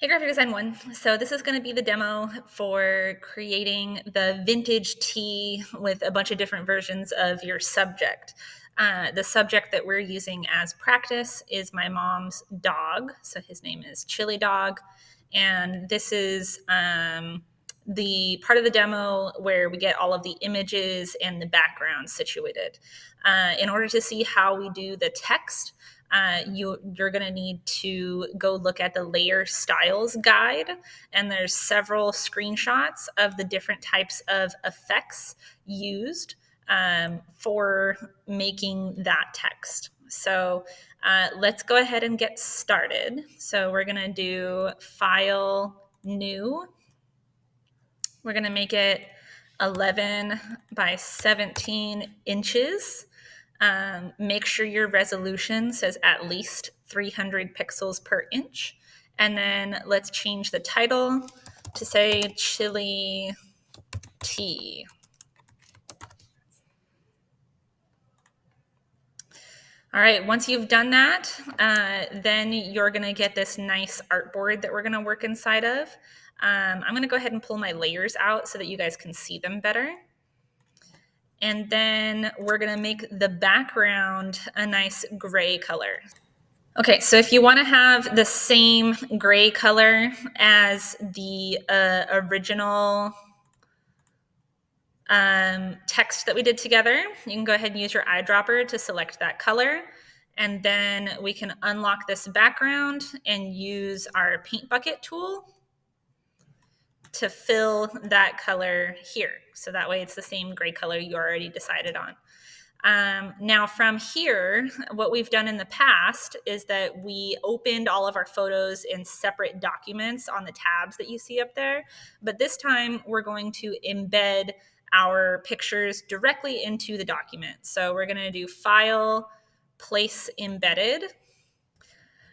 Hey, Graphic Design 1. So this is going to be the demo for creating the vintage tee with a bunch of different versions of your subject. The subject that we're using as practice is my mom's dog. So his name is Chilli Dog. And this is the part of the demo where we get all of the images and the background situated. In order to see how we do the text, you're going to need to go look at the layer styles guide, and there's several screenshots of the different types of effects used for making that text. So let's go ahead and get started. So we're going to do File, New. We're going to make it 11 by 17 inches. Make sure your resolution says at least 300 pixels per inch. And then let's change the title to say Chilli Tea. All right, once you've done that, then you're gonna get this nice artboard that we're gonna work inside of. I'm gonna go ahead and pull my layers out so that you guys can see them better. And then we're gonna make the background a nice gray color. Okay, so if you want to have the same gray color as the original text that we did together, you can go ahead and use your eyedropper to select that color. And then we can unlock this background and use our paint bucket tool to fill that color here. So that way it's the same gray color you already decided on. Now from here, what we've done in the past is that we opened all of our photos in separate documents on the tabs that you see up there. But this time we're going to embed our pictures directly into the document. So we're going to do File, Place Embedded.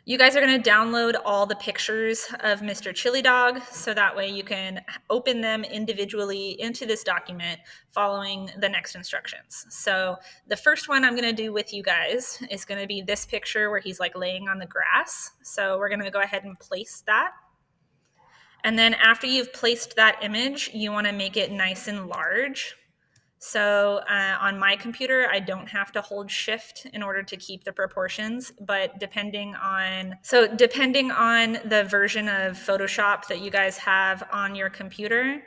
You guys are going to download all the pictures of Mr. Chilli Dog, so that way you can open them individually into this document following the next instructions. So the first one I'm going to do with you guys is going to be this picture where he's like laying on the grass. So we're going to go ahead and place that. And then after you've placed that image, you want to make it nice and large. So on my computer, I don't have to hold shift in order to keep the proportions, but depending on the version of Photoshop that you guys have on your computer,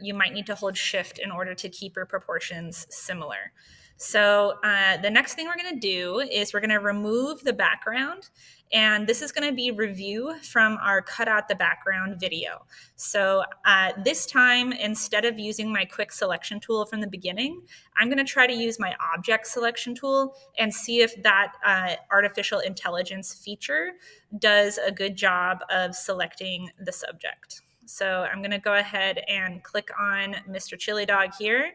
you might need to hold shift in order to keep your proportions similar. So the next thing we're going to do is we're going to remove the background. And this is going to be review from our cut out the background video. So this time, instead of using my quick selection tool from the beginning, I'm going to try to use my object selection tool and see if that artificial intelligence feature does a good job of selecting the subject. So I'm going to go ahead and click on Mr. Chilli Dog here.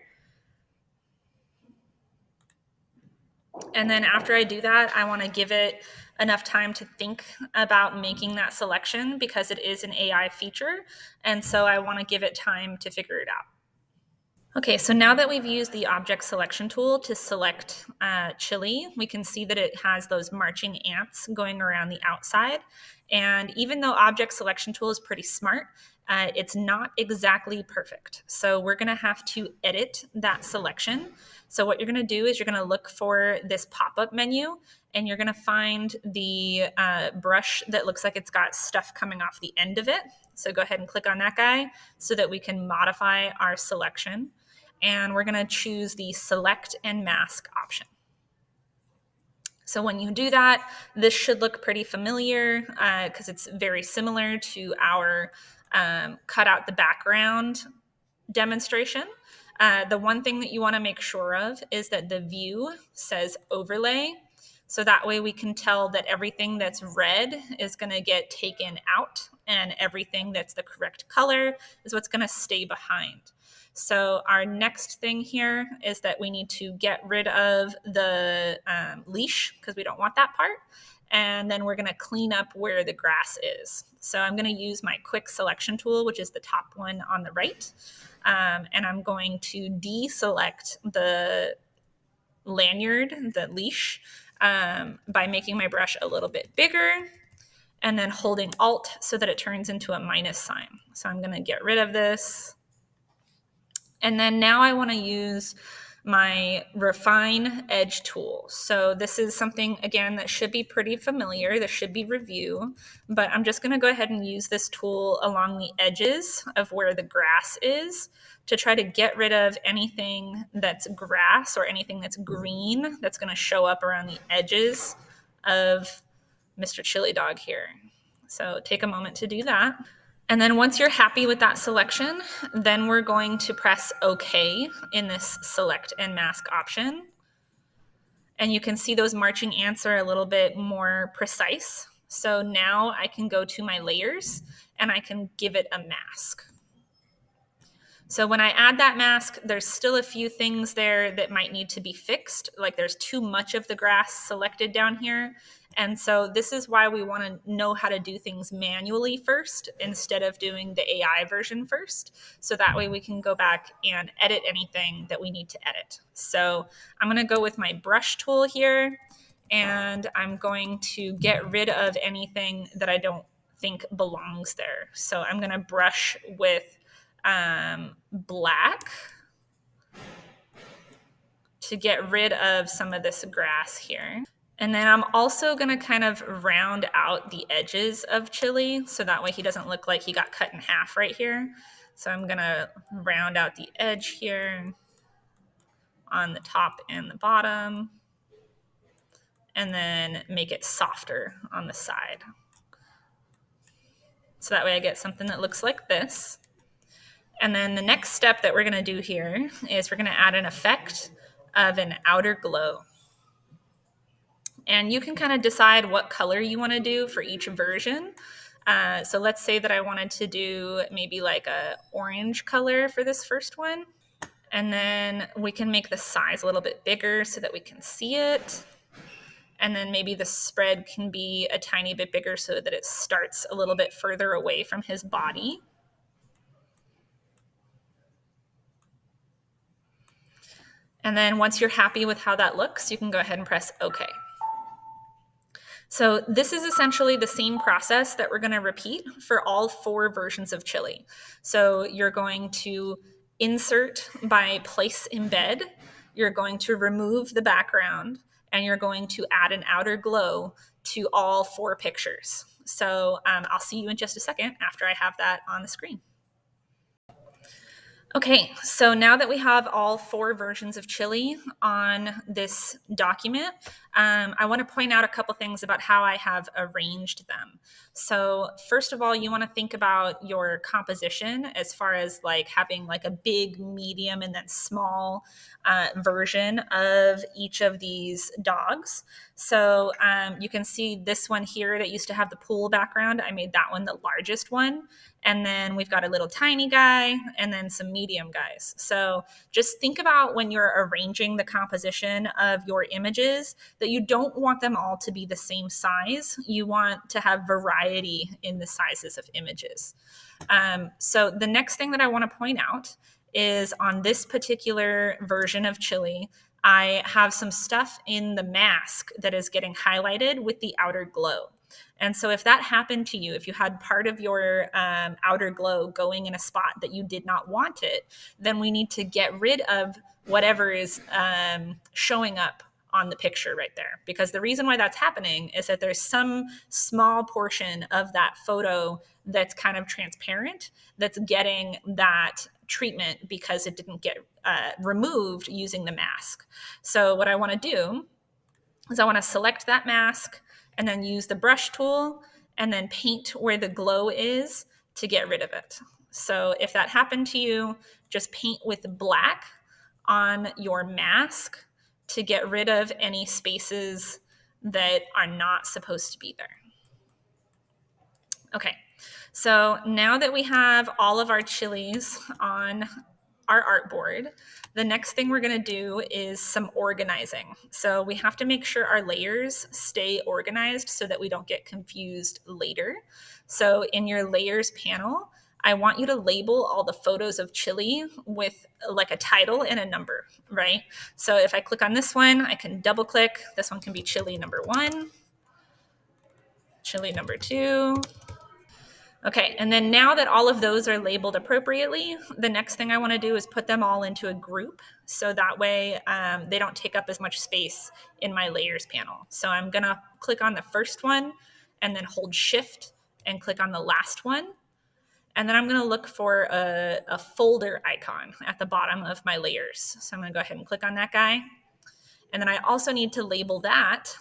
And then after I do that, I want to give it enough time to think about making that selection because it is an AI feature. And so I want to give it time to figure it out. Okay, so now that we've used the object selection tool to select Chilli, we can see that it has those marching ants going around the outside. And even though object selection tool is pretty smart, it's not exactly perfect. So we're gonna have to edit that selection. So what you're gonna do is you're gonna look for this pop-up menu and you're gonna find the brush that looks like it's got stuff coming off the end of it. So go ahead and click on that guy so that we can modify our selection. And we're gonna choose the select and mask option. So when you do that, this should look pretty familiar because it's very similar to our cut out the background demonstration. The one thing that you want to make sure of is that the view says overlay. So that way we can tell that everything that's red is going to get taken out and everything that's the correct color is what's going to stay behind. So our next thing here is that we need to get rid of the leash because we don't want that part. And then we're going to clean up where the grass is. So I'm going to use my quick selection tool, which is the top one on the right. And I'm going to deselect the lanyard, the leash, by making my brush a little bit bigger. and then holding Alt so that it turns into a minus sign. So I'm going to get rid of this. And then now I want to use my refine edge tool. So this is something, again, that should be pretty familiar. This should be review, but I'm just going to go ahead and use this tool along the edges of where the grass is to try to get rid of anything that's grass or anything that's green that's going to show up around the edges of Mr. Chilli Dog here. So take a moment to do that. And then once you're happy with that selection, then we're going to press OK in this select and mask option. And you can see those marching ants are a little bit more precise. So now I can go to my layers and I can give it a mask. So when I add that mask, there's still a few things there that might need to be fixed. Like there's too much of the grass selected down here. And so this is why we want to know how to do things manually first instead of doing the AI version first. So that way we can go back and edit anything that we need to edit. So I'm going to go with my brush tool here, and I'm going to get rid of anything that I don't think belongs there. So I'm going to brush with black to get rid of some of this grass here. And then I'm also going to kind of round out the edges of Chilli so that way he doesn't look like he got cut in half right here. So I'm going to round out the edge here on the top and the bottom, and then make it softer on the side. So that way I get something that looks like this. And then the next step that we're going to do here is we're going to add an effect of an outer glow. And you can kind of decide what color you want to do for each version. So let's say that I wanted to do maybe like a orange color for this first one. And then we can make the size a little bit bigger so that we can see it. And then maybe the spread can be a tiny bit bigger so that it starts a little bit further away from his body. And then once you're happy with how that looks, you can go ahead and press OK. So this is essentially the same process that we're going to repeat for all 4 versions of Chilli. So you're going to insert by place embed, you're going to remove the background, and you're going to add an outer glow to all 4 pictures. So I'll see you in just a second after I have that on the screen. Okay, so now that we have all 4 versions of Chilli on this document, I want to point out a couple things about how I have arranged them. So first of all, you want to think about your composition as far as like having like a big, medium, and then small version of each of these dogs. So you can see this one here that used to have the pool background. I made that one the largest one. And then we've got a little tiny guy and then some medium guys. So just think about when you're arranging the composition of your images that you don't want them all to be the same size. You want to have variety in the sizes of images. So the next thing that I want to point out is on this particular version of Chilli, I have some stuff in the mask that is getting highlighted with the outer glow. And so if that happened to you, if you had part of your outer glow going in a spot that you did not want it, then we need to get rid of whatever is showing up on the picture right there. Because the reason why that's happening is that there's some small portion of that photo that's kind of transparent that's getting that treatment because it didn't get removed using the mask. So what I want to do is I want to select that mask and then use the brush tool and then paint where the glow is to get rid of it. So if that happened to you, just paint with black on your mask to get rid of any spaces that are not supposed to be there. Okay, so now that we have all of our chilies on our artboard, the next thing we're going to do is some organizing. So we have to make sure our layers stay organized so that we don't get confused later. So in your layers panel, I want you to label all the photos of Chilli with like a title and a number, right? So if I click on this one, I can double click. This one can be Chilli number 1. chili number 2. Okay, and then now that all of those are labeled appropriately, the next thing I want to do is put them all into a group, so that way they don't take up as much space in my layers panel. So I'm gonna click on the first one and then hold shift and click on the last one. And then I'm gonna look for a folder icon at the bottom of my layers. So I'm gonna go ahead and click on that guy. And then I also need to label that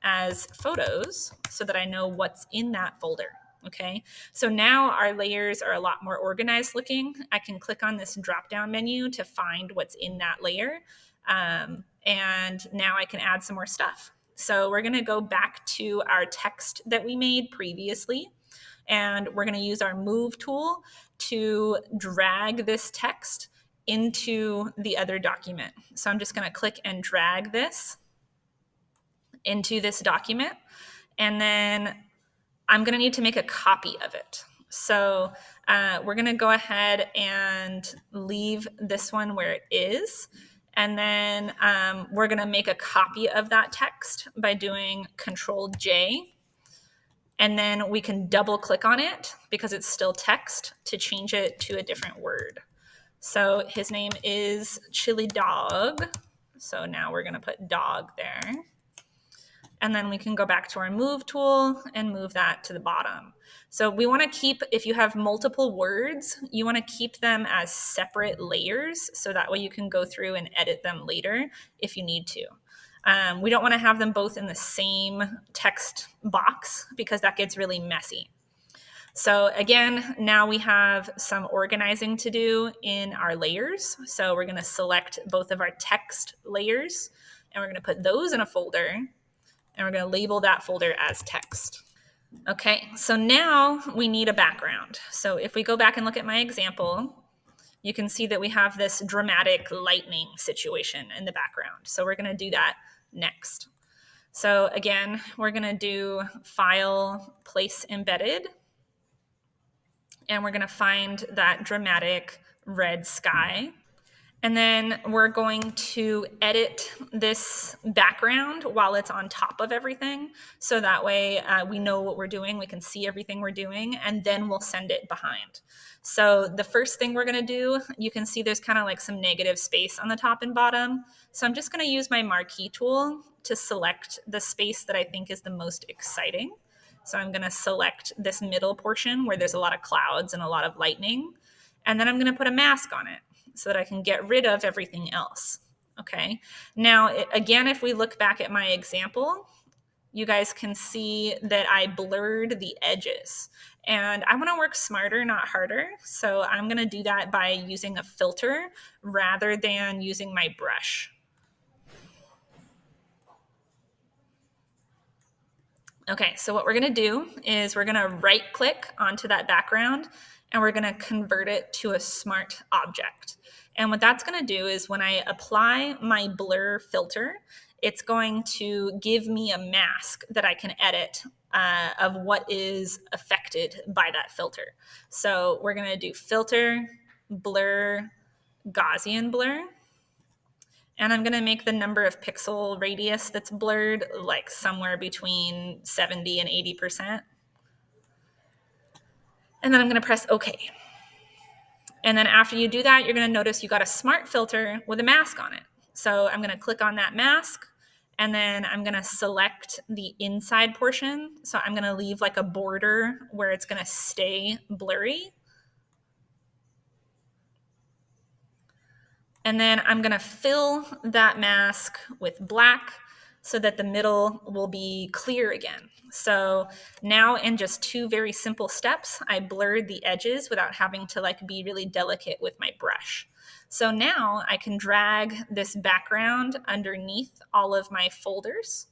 as photos so that I know what's in that folder. Okay, so now our layers are a lot more organized looking. I can click on this drop down menu to find what's in that layer. And now I can add some more stuff. So we're gonna go back to our text that we made previously, and we're gonna use our move tool to drag this text into the other document. So I'm just gonna click and drag this into this document, and then I'm gonna need to make a copy of it. So we're gonna go ahead and leave this one where it is. And then we're gonna make a copy of that text by doing Control J. And then we can double click on it because it's still text to change it to a different word. So his name is Chilli Dog. So now we're gonna put dog there. And then we can go back to our move tool and move that to the bottom. So we wanna keep, if you have multiple words, you wanna keep them as separate layers so that way you can go through and edit them later if you need to. We don't wanna have them both in the same text box because that gets really messy. So again, now we have some organizing to do in our layers. So we're gonna select both of our text layers and we're gonna put those in a folder and we're gonna label that folder as text. Okay, so now we need a background. So if we go back and look at my example, you can see that we have this dramatic lightning situation in the background. So we're gonna do that next. So again, we're gonna do File, Place Embedded, and we're gonna find that dramatic red sky. And then we're going to edit this background while it's on top of everything. So that way we know what we're doing, we can see everything we're doing, and then we'll send it behind. So the first thing we're gonna do, you can see there's kind of like some negative space on the top and bottom. So I'm just gonna use my marquee tool to select the space that I think is the most exciting. So I'm gonna select this middle portion where there's a lot of clouds and a lot of lightning. And then I'm gonna put a mask on it so that I can get rid of everything else. Okay. Now, again, if we look back at my example, you guys can see that I blurred the edges. And I want to work smarter, not harder. So I'm going to do that by using a filter rather than using my brush. Okay, so what we're gonna do is we're gonna right click onto that background and we're gonna convert it to a smart object. And what that's gonna do is when I apply my blur filter, it's going to give me a mask that I can edit of what is affected by that filter. So we're gonna do filter, blur, Gaussian blur. And I'm going to make the number of pixel radius that's blurred like somewhere between 70 and 80%. And then I'm going to press OK. And then after you do that, you're going to notice you got a smart filter with a mask on it. So I'm going to click on that mask and then I'm going to select the inside portion. So I'm going to leave like a border where it's going to stay blurry. And then I'm gonna fill that mask with black so that the middle will be clear again. So now in just 2 very simple steps, I blurred the edges without having to like be really delicate with my brush. So now I can drag this background underneath all of my folders.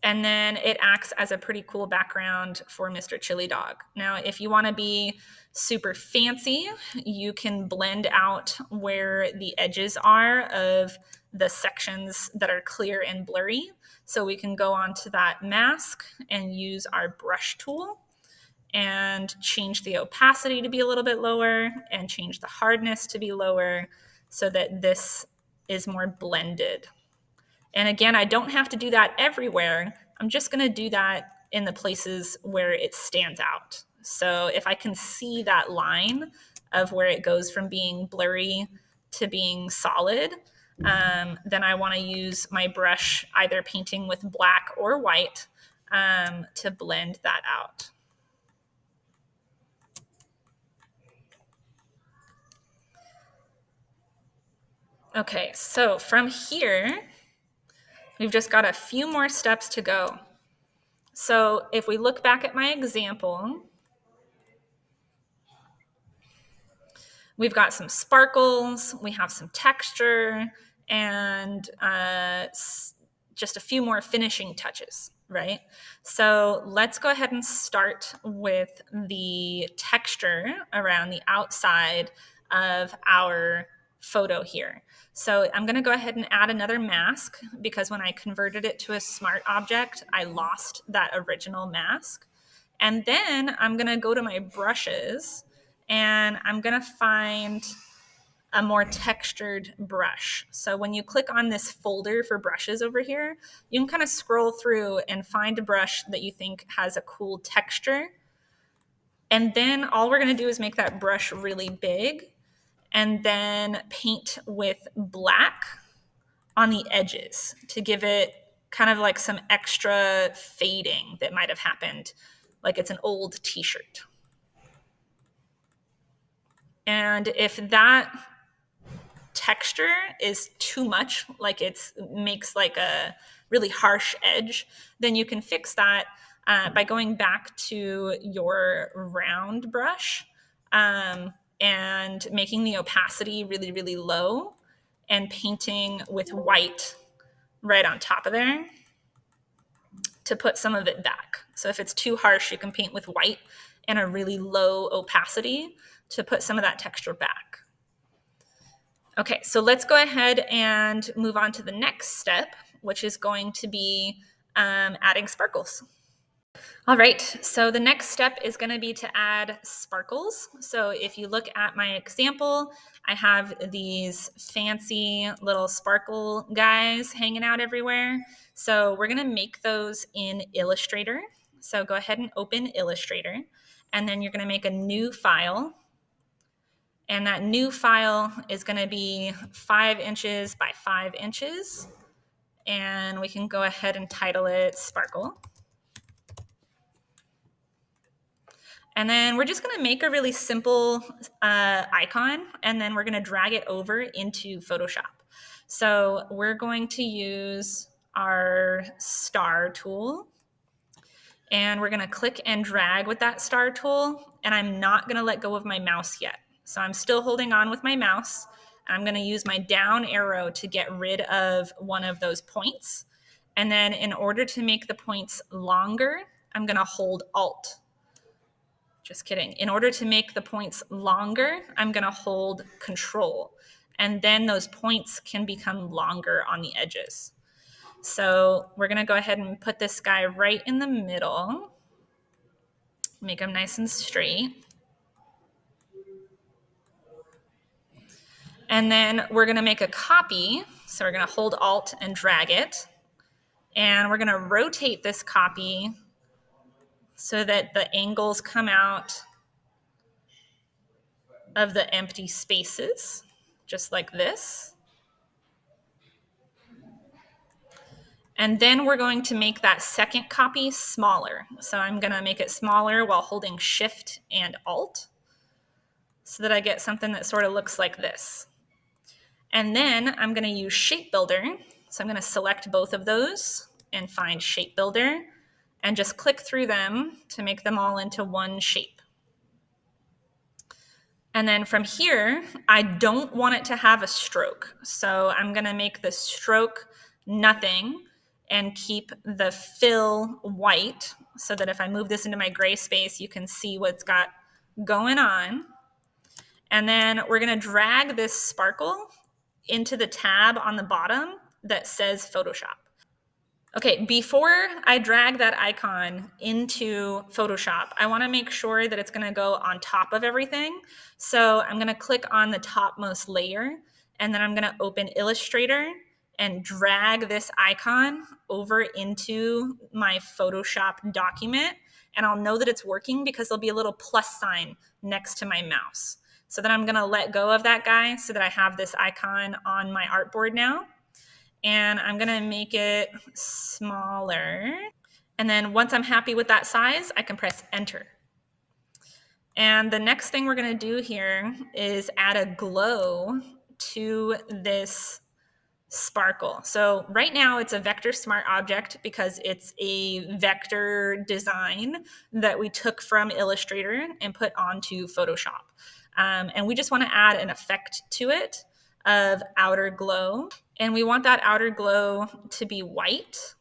And then it acts as a pretty cool background for Mr. Chilli Dog. Now, if you want to be super fancy, you can blend out where the edges are of the sections that are clear and blurry. So we can go onto that mask and use our brush tool and change the opacity to be a little bit lower and change the hardness to be lower so that this is more blended. And again, I don't have to do that everywhere. I'm just going to do that in the places where it stands out. So if I can see that line of where it goes from being blurry to being solid, then I want to use my brush either painting with black or white to blend that out. Okay, so from here, we've just got a few more steps to go. So if we look back at my example, we've got some sparkles, we have some texture, and just a few more finishing touches, right? So let's go ahead and start with the texture around the outside of our photo here. So I'm going to go ahead and add another mask because when I converted it to a smart object, I lost that original mask. And then I'm going to go to my brushes and I'm going to find a more textured brush. So when you click on this folder for brushes over here, you can kind of scroll through and find a brush that you think has a cool texture. And then all we're going to do is make that brush really big and then paint with black on the edges to give it kind of like some extra fading that might have happened, like it's an old t-shirt. And if that texture is too much, like it makes like a really harsh edge, then you can fix that by going back to your round brush and making the opacity really, really low and painting with white right on top of there to put some of it back. So if it's too harsh, you can paint with white and a really low opacity to put some of that texture back. Okay, so let's go ahead and move on to the next step, which is going to be adding sparkles. All right, so the next step is going to be to add sparkles. So if you look at my example, I have these fancy little sparkle guys hanging out everywhere. So we're going to make those in Illustrator. So go ahead and open Illustrator, and then you're going to make a new file. And that new file is going to be 5 inches by 5 inches. And we can go ahead and title it Sparkle. And then we're just going to make a really simple icon, and then we're going to drag it over into Photoshop. So we're going to use our star tool, and we're going to click and drag with that star tool, and I'm not going to let go of my mouse yet. So I'm still holding on with my mouse. I'm going to use my down arrow to get rid of one of those points. And then in order to make the points longer, I'm going to hold Alt. Just kidding. In order to make the points longer, I'm going to hold Control. And then those points can become longer on the edges. So we're going to go ahead and put this guy right in the middle. Make him nice and straight. And then we're going to make a copy. So we're going to hold Alt and drag it. And we're going to rotate this copy so that the angles come out of the empty spaces, just like this. And then we're going to make that second copy smaller. So I'm going to make it smaller while holding Shift and Alt so that I get something that sort of looks like this. And then I'm going to use Shape Builder. So I'm going to select both of those and find Shape Builder and just click through them to make them all into one shape. And then from here, I don't want it to have a stroke. So I'm going to make the stroke nothing and keep the fill white so that if I move this into my gray space, you can see what's got going on. And then we're going to drag this sparkle into the tab on the bottom that says Photoshop. Okay, before I drag that icon into Photoshop, I want to make sure that it's going to go on top of everything. So I'm going to click on the topmost layer, and then I'm going to open Illustrator, and drag this icon over into my Photoshop document. And I'll know that it's working because there'll be a little plus sign next to my mouse. So then I'm gonna let go of that guy so that I have this icon on my artboard now. And I'm gonna make it smaller. And then once I'm happy with that size, I can press enter. And the next thing we're gonna do here is add a glow to this sparkle. So right now it's a vector smart object because it's a vector design that we took from Illustrator and put onto Photoshop. And we just want to add an effect to it of outer glow. And we want that outer glow to be white.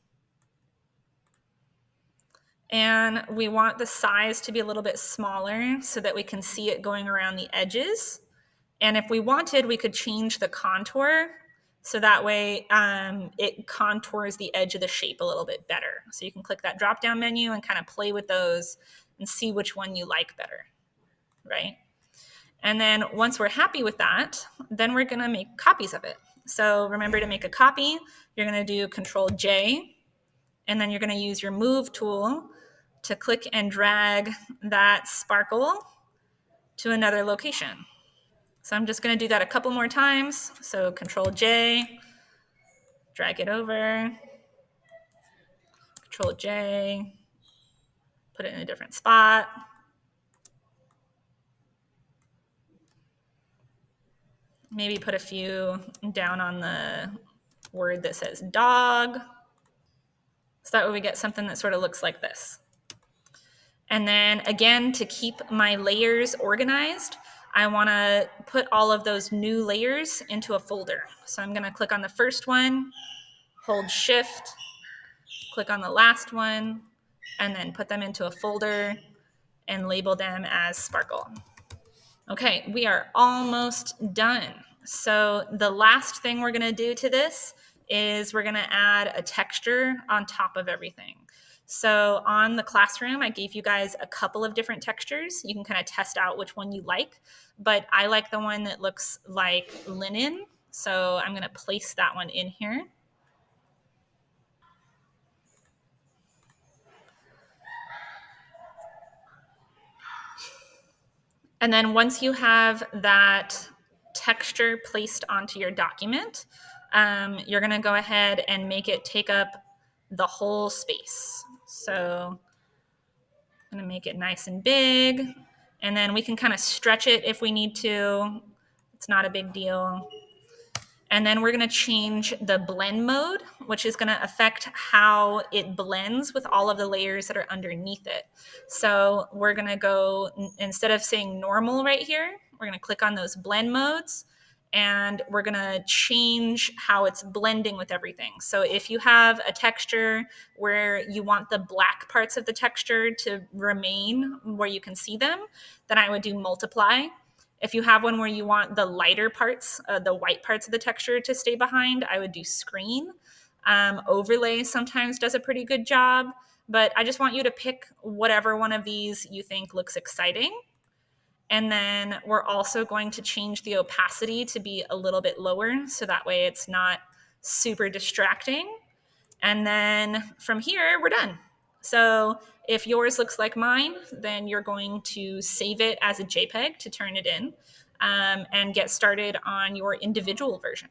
And we want the size to be a little bit smaller so that we can see it going around the edges. And if we wanted, we could change the contour so that way it contours the edge of the shape a little bit better. So you can click that drop down menu and kind of play with those and see which one you like better, right? And then once we're happy with that, then we're gonna make copies of it. So remember, to make a copy, you're gonna do Control J, and then you're gonna use your move tool to click and drag that sparkle to another location. So I'm just gonna do that a couple more times. So Control J, drag it over, Control J, put it in a different spot. Maybe put a few down on the word that says dog. So that way we get something that sort of looks like this. And then again, to keep my layers organized, I wanna put all of those new layers into a folder. So I'm gonna click on the first one, hold Shift, click on the last one, and then put them into a folder and label them as sparkle. Okay, we are almost done. So the last thing we're gonna do to this is we're gonna add a texture on top of everything. So on the classroom, I gave you guys a couple of different textures. You can kind of test out which one you like, but I like the one that looks like linen. So I'm gonna place that one in here. And then once you have that texture placed onto your document, you're gonna go ahead and make it take up the whole space. So I'm gonna make it nice and big, and then we can kind of stretch it if we need to. It's not a big deal. And then we're gonna change the blend mode, which is gonna affect how it blends with all of the layers that are underneath it. So we're gonna go, instead of saying normal right here, we're gonna click on those blend modes, and we're gonna change how it's blending with everything. So if you have a texture where you want the black parts of the texture to remain where you can see them, then I would do multiply. If you have one where you want the lighter parts, the white parts of the texture to stay behind, I would do screen. Overlay sometimes does a pretty good job, but I just want you to pick whatever one of these you think looks exciting. And then we're also going to change the opacity to be a little bit lower, so that way it's not super distracting. And then from here, we're done. So if yours looks like mine, then you're going to save it as a JPEG to turn it in and get started on your individual version.